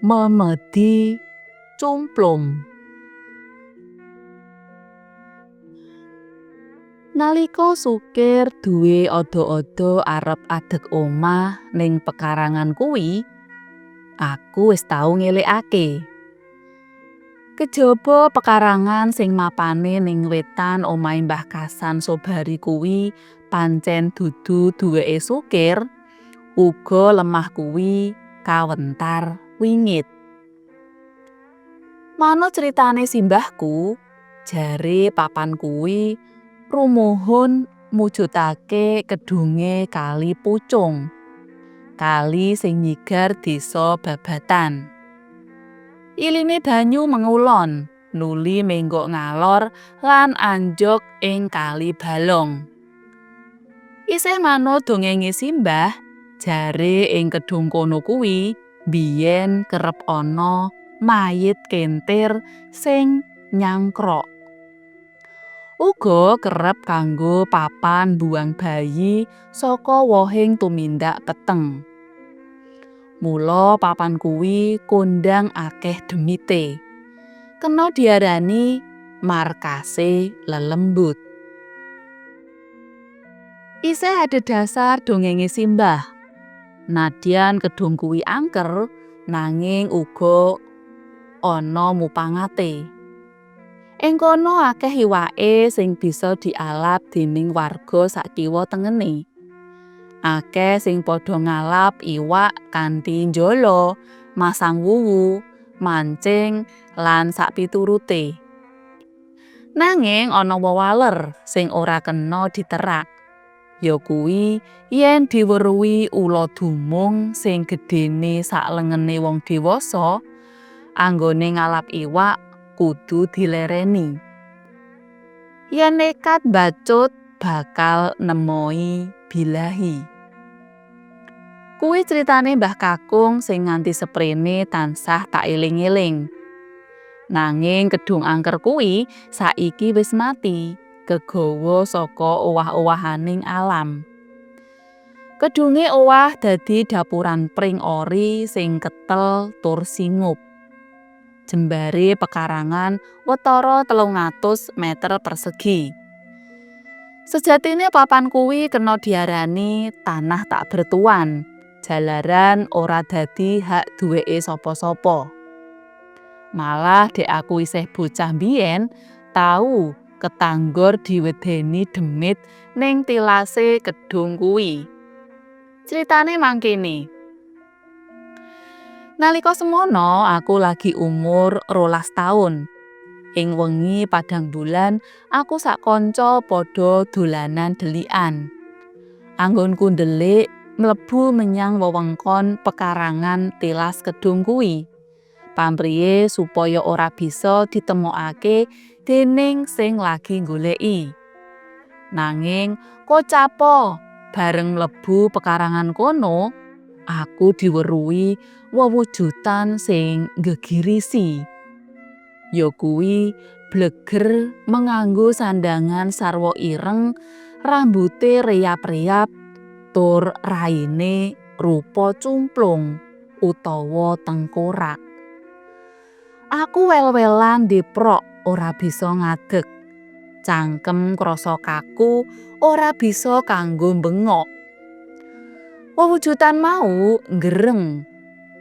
Memedi cumplung. Nalika Sukir duwe ada-ada arep adeg omah ning pekarangan kuwi, aku wis tau ngelikake. Kejaba pekarangan sing mapane ning wetan omahe Mbah Kasan Sobari kuwi pancen dudu duweke Sukir, uga lemah kuwi kawentar wingit. Manut critane simbahku, jare papan kuwi rumuhun mujudake kedunge Kali Pucung, kali sing nyigar desa Babatan. Iline banyu mengulon, nuli menggok ngalor lan anjog ing Kali Balong. Isih manut dongenge simbah, jare ing kedung kono kuwi biyen kerep ana mayit kentir sing nyangkrok. Uga kerep kanggo papan buang bayi saka wohing tumindak peteng. Mula papan kuwi kondang akeh demite. Kena diarani markase lelembut. Isih adhedhasar dongenge simbah. Nadyan kedung kuwi angker, nanging uga ana mupangate. Ing kono akeh iwake sing bisa dialap dening warga sakiwa tengene. Akeh sing padha ngalap iwak kanthi njala, masang wuwu, mancing lan sapiturute. Nanging ana wewaler sing ora kena diterak. Yakuwi yen diweruhi ula dumung sing gedene saklengene wong dewasa, anggone ngalap iwak kudu dilereni. Yen nekat bacut bakal nemoi bilahi. Kuwi critane Mbah Kakung sing nganti seprene tansah tak eling-eling. Nanging kedung angker kuwi saiki wis mati, kegawa saka owah-owahaning alam. Kedunge owah dadi dapuran pring ori sing ketel tur singup. Jembare pekarangan watara 300 meter persegi. Sejatine papan kuwi kena diarani tanah tak bertuan. Jalaran ora dadi hak duweke sapa-sapa. Malah dek aku isih bocah mbiyen tau ketanggor diwedeni demit ning tilase kedung kuwi. Critane mangkene. Nalika semono aku lagi umur 12 taun. Ing wengi padang bulan aku sak kanca padha dolanan delikan. Anggonku ndelik mlebu menyang wewengkon pekarangan tilas kedung kuwi. Pamriye supaya ora bisa ditemokake dening sing lagi goleki. Nanging kocapa bareng mlebu pekarangan kono, aku diweruhi wewujudan sing nggegirisi. Yakuwi bleger menganggo sandangan sarwa ireng, rambute reyap-reyap, tur raine rupa cumplung utawa tengkorak. Aku wel-welan deprok ora bisa ngadeg. Cangkem krasa kaku ora bisa kanggo bengok. Wewujudan mau ngereng.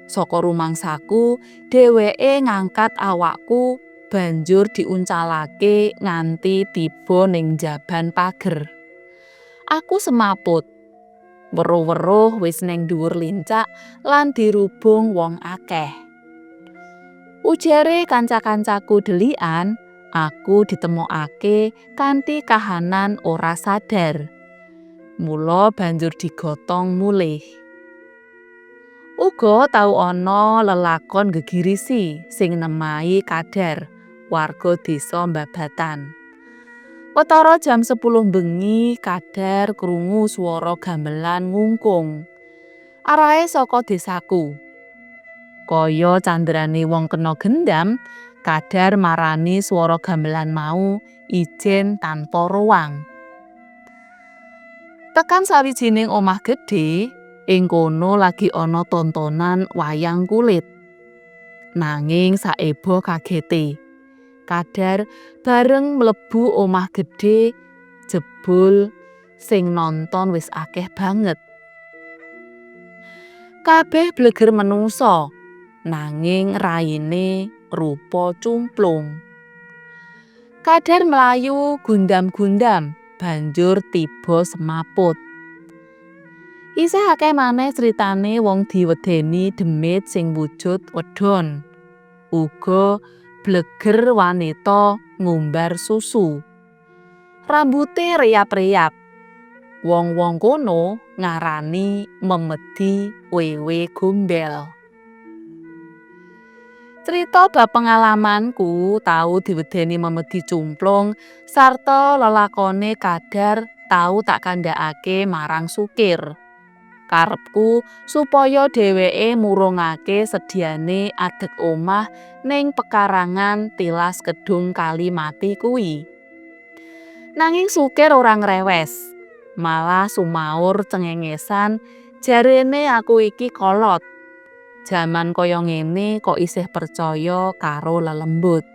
Saka rumangsaku dheweke ngangkat awakku banjur diuncalake nganti tiba ning jaban pager. Aku semaput. Weruh-weruh wis ning dhuwur lincak lan dirubung wong akeh. Ujare kanca-kancaku delikan, aku ditemokake kanthi kahanan ora sadar. Mula banjur digotong mulih. Uga tau ana lelakon gegirisi sing nemahi Kadar, warga desa Babatan. Watara jam 10 bengi Kadar krungu swara gamelan ngungkung. Arahe saka desaku. Kaya candrane wong kena gendam, Kadar marani swara gamelan mau ijen tanpa ruang. Tekan sawijining omah gedhe, ing kono lagi ana tontonan wayang kulit. Nanging saebo kagete, Kadar bareng mlebu omah gedhe jebul sing nonton wis akeh banget. Kabeh bleger menungsa, nanging raine rupa cumplung. Kadar mlayu gundam-gundam banjur tiba semaput. Isih akeh maneh critane wong diwedeni demit sing wujud wedon. Uga bleger wanita ngumbar susu. Rambute reyap-reyap. Wong-wong kono ngarani memedi wewe gombel. Crita bab pengalamanku tau diwedeni memedi cumplung sarta lelakone Kadar tau tak kandhakake marang Sukir. Karepku supaya dheweke murungake sediane adeg omah ning pekarangan tilas Kedung Kalimati kuwi. Nanging Sukir ora ngrewes, malah sumaur cengengesan jarene aku iki kolot. Jaman kaya ngene kok isih percaya karo lelembut.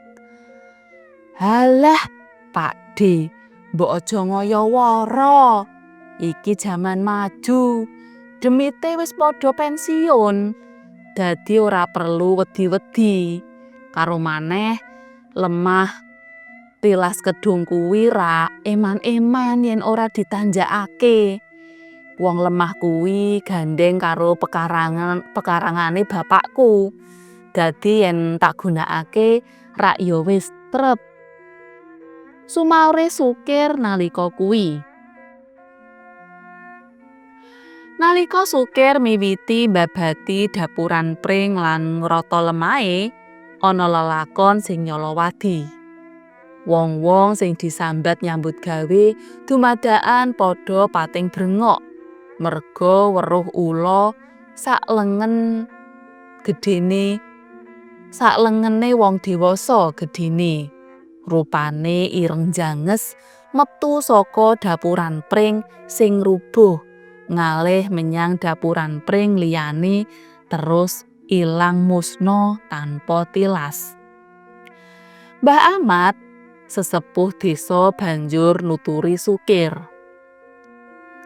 Halah, Pakde, mbok aja ngaya-wara. Iki jaman maju. Demite wis padha pensiun. Dadi ora perlu wedi-wedi. Karo maneh lemah tilas Kedung kuwi ra eman-eman yen ora ditanjakake. Wong lemah kuwi gandeng karo pekarangane bapakku. Dadi yen tak gunakake rak ya wis trep. Sumaure Sukir nalika kuwi. Nalika Sukir miwiti mbabati dapuran pring lan ngrata lemahe, ana lelakon sing nyolowadi. Wong-wong sing disambat nyambut gawe dumadakan padha pating brengok merga weruh ula sak lengene wong dewasa gedhene. Rupane ireng janges metu saka dapuran pring sing rubuh ngalih menyang dapuran pring liyane terus ilang musna tanpa tilas. Mbah Ahmad, sesepuh desa banjur nuturi Sukir.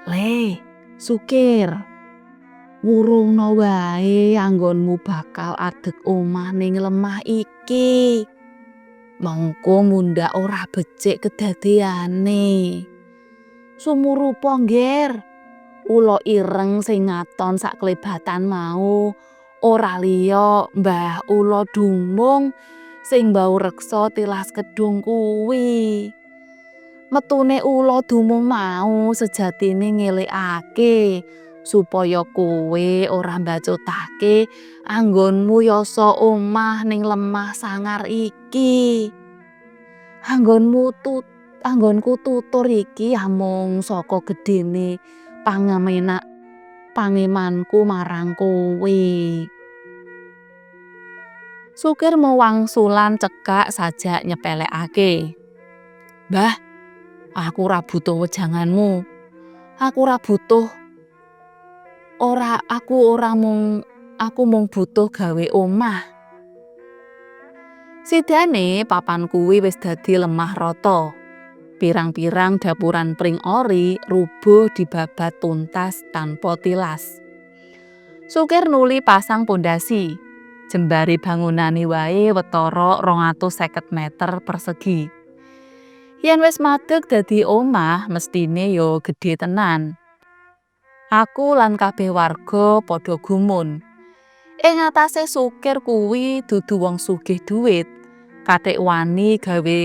"Le, Sukir, wurungna wae anggonmu bakal adeg omah ning lemah iki. Mengko mundhak ora becik kedadeane. Sumurupa ngger, ula ireng sing ngaton sak klebatan mau ora liya Mbah Ula Dumung sing mbau reksa tilas Kedung kuwi. Metune ula dumung mau sejatine ngelikake supaya kowe ora mbacutake anggonmu yasa omah ning lemah sangar iki. Anggonku tutur iki amung saka gedene pangemanku marang kowe." Sukir mewangsulan cekak sajak nyepelekake. "Mbah, aku ora butuh wejanganmu. Aku mung butuh gawe omah." Sidane papan kuwi wis dadi lemah rata. Pirang-pirang dapuran pring ori rubuh dibabat tuntas tanpa tilas. Sukir nuli pasang pondasi. Jembare bangunane wae wetara 250 meter persegi. Yen wis madeg dadi omah mestine ya gedhe tenan. Aku lan kabeh warga padha gumun. Ing atase Sukir kuwi dudu wong sugih dhuwit, kathik wani gawe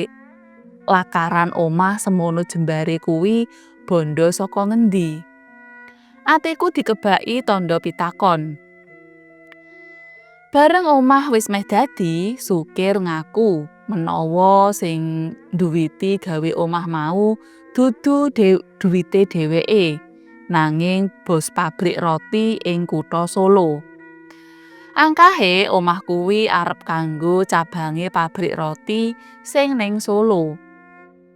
lakaran omah semono jembare kuwi bondo saka ngendi. Atiku dikebaki tandha pitakon. Bareng omah wis meh dadi, Sukir ngaku menawa sing nduwiti gawe omah mau dudu duwite dheweke, nanging bos pabrik roti ing kutha Solo. Angkahe omah kuwi arep kanggo cabange pabrik roti sing ning Solo.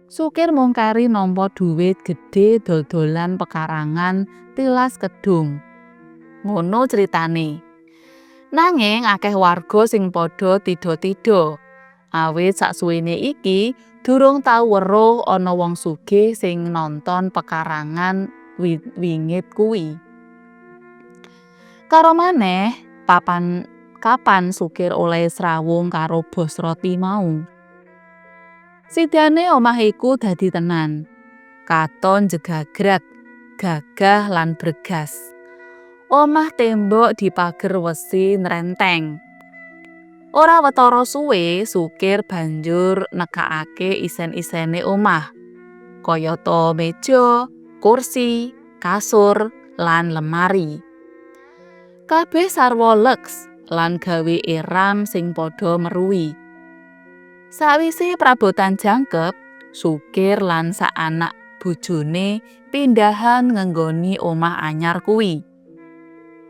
Sukir mungkari nampa dhuwit gedhe dol-dolan pekarangan tilas Kedung. Ngono critane. Nanging akeh warga sing padha tida-tida. Awit saksuwene iki durung tau weruh ana wong sugih sing nonton pekarangan wingit kuwi. Karo maneh, kapan Sukir oleh srawung karo bos roti mau. Sidane omah iku dadi tenan. Katon jegagrak, gagah lan bergas. Omah tembok dipager wesi nrenteng. Ora wetara suwe Sukir banjur nekakake isen-isene omah. Kayata meja, kursi, kasur, lan lemari. Kabeh sarwa leks lan gawe eram sing padha meruhi. Sawise prabotan jangkep, Sukir lan sak anak bojone pindahan ngenggoni omah anyar kuwi.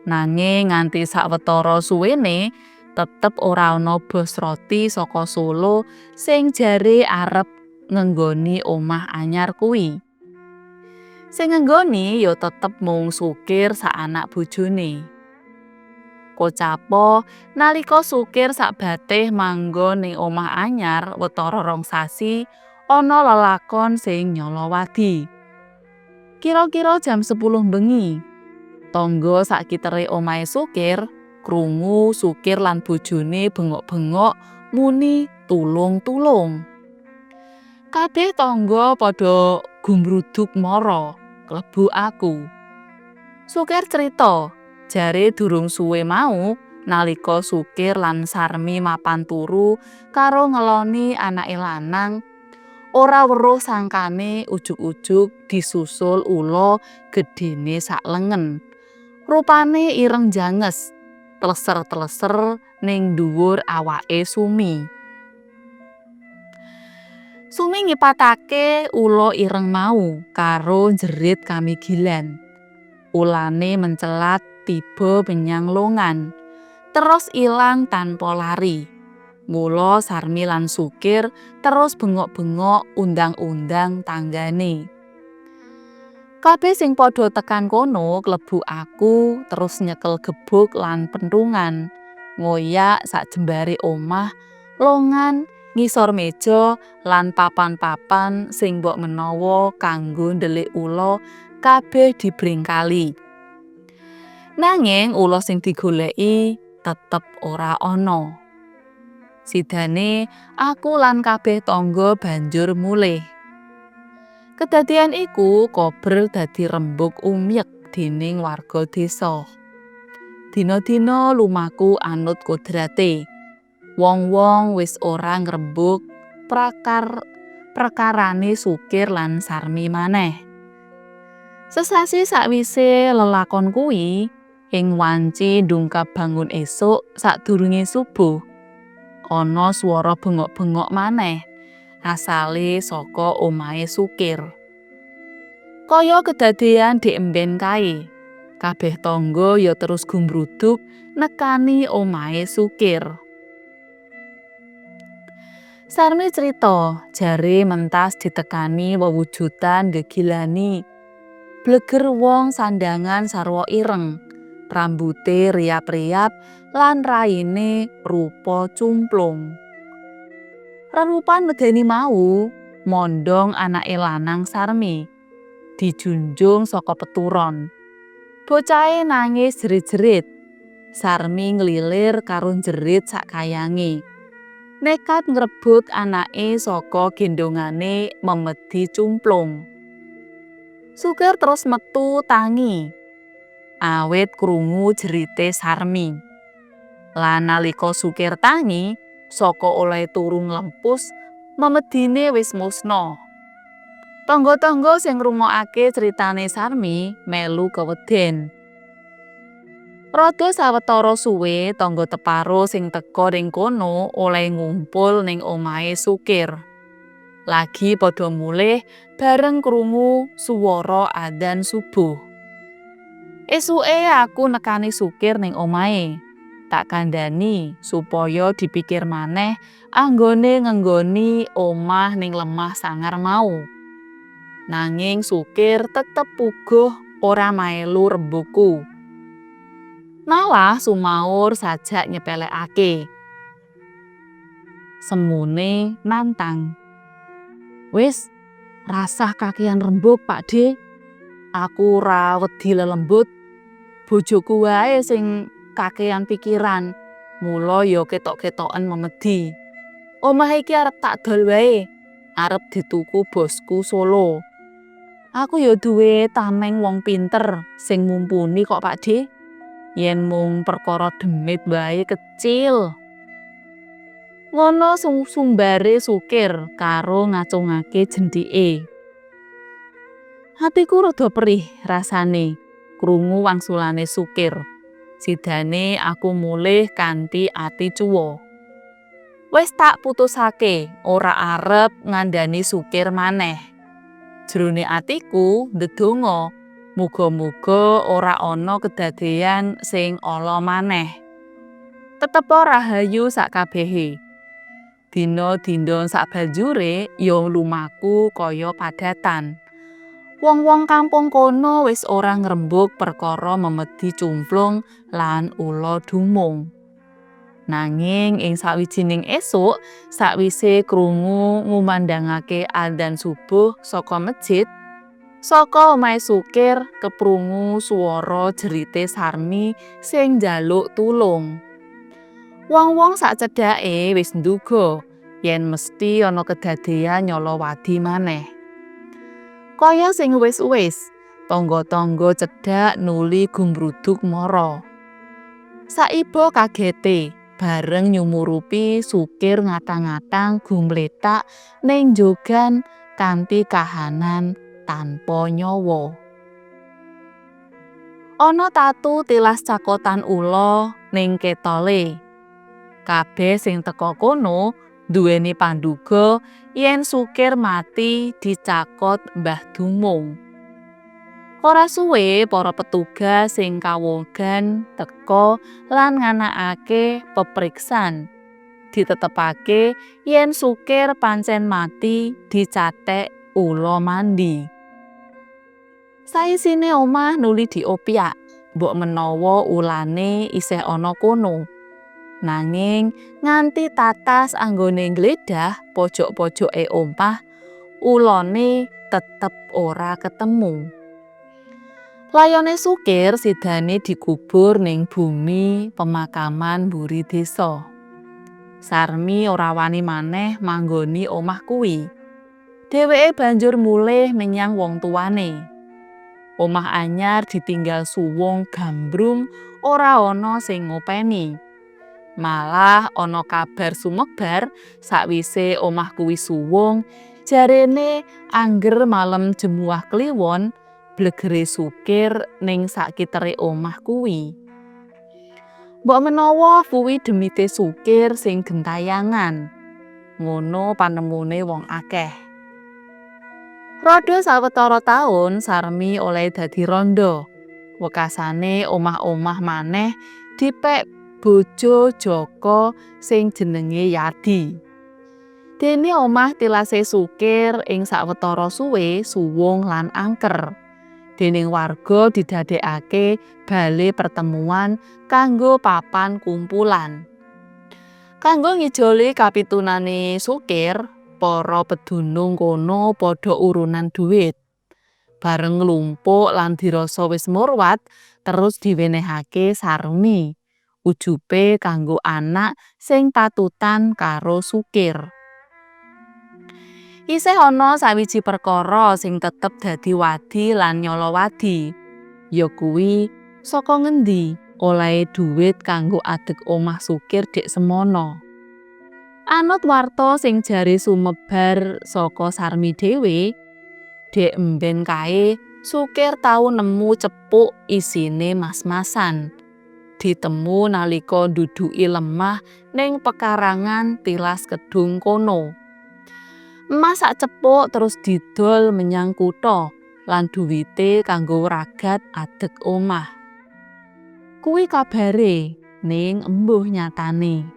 Nanging nganti sawetara suwene tetep ora ana bos roti saka Solo sing jare arep ngenggoni omah anyar kuwi. Sing ngenggoni ya tetep mung Sukir sak anak bojone. Kocapa nalika Sukir sak batih manggon ning omah anyar wetara 2 sasi ana lelakon sing nyolowadi. Kira-kira jam 10 bengi. Tangga sak kitere omahe Sukir krungu Sukir lan bojone bengok-bengok muni tulung-tulung. Kabeh tangga padha gumruduk mara, klebu aku. Sukir crita, jare durung suwe mau nalika Sukir lan Sarmi mapan turu karo ngeloni anake lanang, ora weruh sangkane ujug-ujug disusul ula gedhene sak lengen. Rupane ireng janges, tleser-tleser ning dhuwur awake Sumi. Sumi ngipatake ula ireng mau karo jerit kamigilan. Ulane mencelat tiba menyang longan, terus ilang tanpa lari. Mula Sarmi lan Sukir terus bengok-bengok undang-undang tanggane. Kabeh sing padha tekan kono klebu aku terus nyekel gebuk lan pentungan, ngoyak sak jembare omah, longan, ngisor meja lan papan-papan sing mbok menawa kanggo ndelik ula kabeh dibringkali. Nanging ula sing digoleki tetep ora ana. Sidane aku lan kabeh tangga banjur mulih. Kedadian iku kober dadi rembug umyek dening warga desa. Dina-dina lumaku anut kodrate. Wong-wong wis ora ngrembug perkarane Sukir lan Sarmi maneh. Sesasi sakwise lelakon kuwi, ing wanci ndungkap bangun esuk sadurunge subuh, ana swara bengok-bengok maneh. Asale saka omahe Sukir. Kaya kedadean di emben kae. Kabeh tangga ya terus gumruduk nekani omahe Sukir. Sarmi crita, jare mentas ditekani wewujudan gegilani. Bleger wong sandangan sarwa ireng, rambute riap-riap lan raine rupa cumplung. Rerupan medeni mau mondong anake lanang Sarmi, dijunjung saka peturon. Bocahe nangis jerit-jerit. Sarmi nglilir karo jerit sakayange. Nekat ngrebut anake saka gendongane memedi cumplung. Sukir terus metu tangi, awit krungu jerite Sarmi. Lan nalika Sukir tangi, saka oleh turu nglempus, memedine wis musna. Tangga-tangga sing ngrungokake critane Sarmi melu keweden. Rada sawetara suwe tangga teparo sing teka ning kono oleh ngumpul ning omahe Sukir. Lagi padha mulih bareng krungu swara adzan subuh. Esuke aku nekani Sukir ning omahe. Tak kandhani supaya dipikir maneh anggone ngenggoni omah ning lemah sangar mau. Nanging Sukir tetep puguh ora maelu rembuku. Malah sumaur sajak nyepelekake. Semune nantang. "Wis, rasah kakean rembug, Pakde. Aku ora wedi lelembut. Bojoku wae sing kakean pikiran. Mula ya ketok-ketoken memedi. Omah iki arep tak dol wae. Arep dituku bosku Solo. Aku ya duwe tameng wong pinter sing mumpuni kok, Pakde. Yen mung perkara demit wae kecil." Ngono sumbare Sukir karo ngacungake jendhike. Hatiku rada perih rasane krungu wangsulane Sukir. Sidane aku mulih kanthi ati cuwa. Wis tak putusake ora arep ngandani Sukir maneh. Jroning atiku ndedonga muga-muga ora ana kedadeyan sing ala maneh. Tetep rahayu sakabèhe. Dina-dina sabanjure ya lumaku kaya padatan. Wong-wong kampung kono wis ora ngrembug perkara memedi cumplung lan ula dumung. Nanging ing sawijining esuk sakwise krungu ngumandangake adzan subuh saka masjid, saka omahe Sukir keprungu swara jerite Sarmi sing njaluk tulung. Wong-wong sak cedhake wis nduga yen mesti ana kedadeyan nyolowadi maneh. Kaya sing wis-wis, tangga-tangga cedhak nuli gumbruduk mara. Saiba kagete bareng nyumurupi Sukir ngatang-ngatang gumletak ning jogan kanthi kahanan tanpa nyawa. Ana tatu tilas cakotan ula ning ketole. Kabeh sing teka kono duweni panduga yen Sukir mati dicakot Mbah Dumung. Ora suwe para petugas sing kawogan teka lan nganakake pepriksan. Ditetepake yen Sukir pancen mati dicathek ula mandi. Saisine omah nuli diopyak, mbok menawa ulane isih ana kono. Nanging nganti tatas anggone nggledah pojok-pojoke omah, ulane tetep ora ketemu. Layone Sukir sidane dikubur ning bumi pemakaman mburi desa. Sarmi ora wani maneh manggoni omah kuwi. Dheweke banjur mulih menyang wong tuwane. Omah anyar ditinggal suwung gambrung ora ana sing ngopeni. Malah ana kabar sumebar sakwise omah kuwi suwung, jarene angger malem Jemuah Kliwon blegere Sukir ning sakitere omah kuwi. Mbok menawa kuwi demite Sukir sing gentayangan. Ngono panemune wong akeh. Rada sawetara taun Sarmi oleh dadi randha. Wekasane omah-omah maneh dipek bojo Joko sing jenenge Yadi. Dene omah tilase Sukir ing sawetara suwe suwung lan angker. Dening warga didadekake bale pertemuan kanggo papan kumpulan. Kanggo ngijoli kapitunane Sukir, para pedunung kono padha urunan dhuwit. Bareng nglumpuk lan dirasa wis murwat, terus diwenehake Sarmi. Ujube kanggo anak sing patutan karo Sukir. Isih ana sawiji perkara sing tetep dadi wadi lan nyolowadi. Yakuwi saka ngendi olehe dhuwit kanggo adeg omah Sukir dek semono. Anut warta sing jare sumebar saka Sarmi dhewe, dek emben kae Sukir tau nemu cepuk isine mas-masan. Ditemu nalika nduduki lemah ning pekarangan tilas kedung kono. Emas sak cepuk terus didol menyang kutha lan duwite kanggo ragat adeg omah. Kuwi kabare ning embuh nyatane.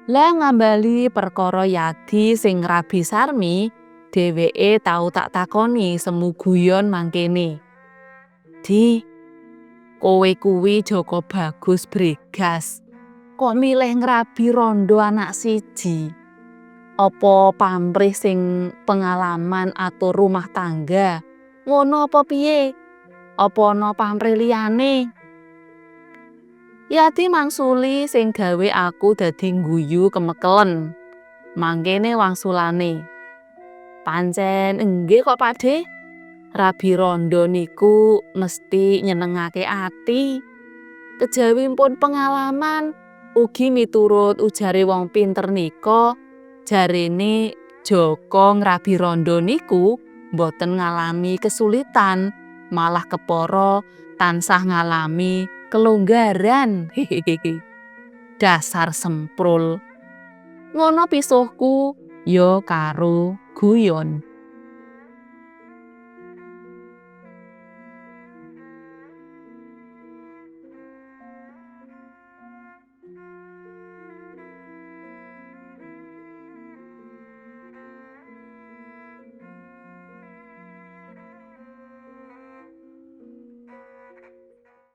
Lah ngambali perkara Yadi sing ngrabi Sarmi, dheweke tau tak takoni semu guyon mangkene. "Di, Kowe kuwi Joko Bagus Bregas. Kok milih ngrabi randha anak siji? Apa pamrih sing pengalaman atur rumah tangga? Ngono apa piye? Apa ana pamrih liyane? Yati mangsuli sing gawe aku dadi ngguyu kemekelen. Mangkene wangsulane. Pancen enggih kok Pakde. Rabi randha niku mesti nyenengake ati. Kejawimpun pengalaman ugi miturut ujare wong pinter nika, jarene Joko ngrabi randha niku boten ngalami kesulitan, malah kepara tansah ngalami kelonggaran. Dasar semprul. Ngono pisuhku ya karo guyon.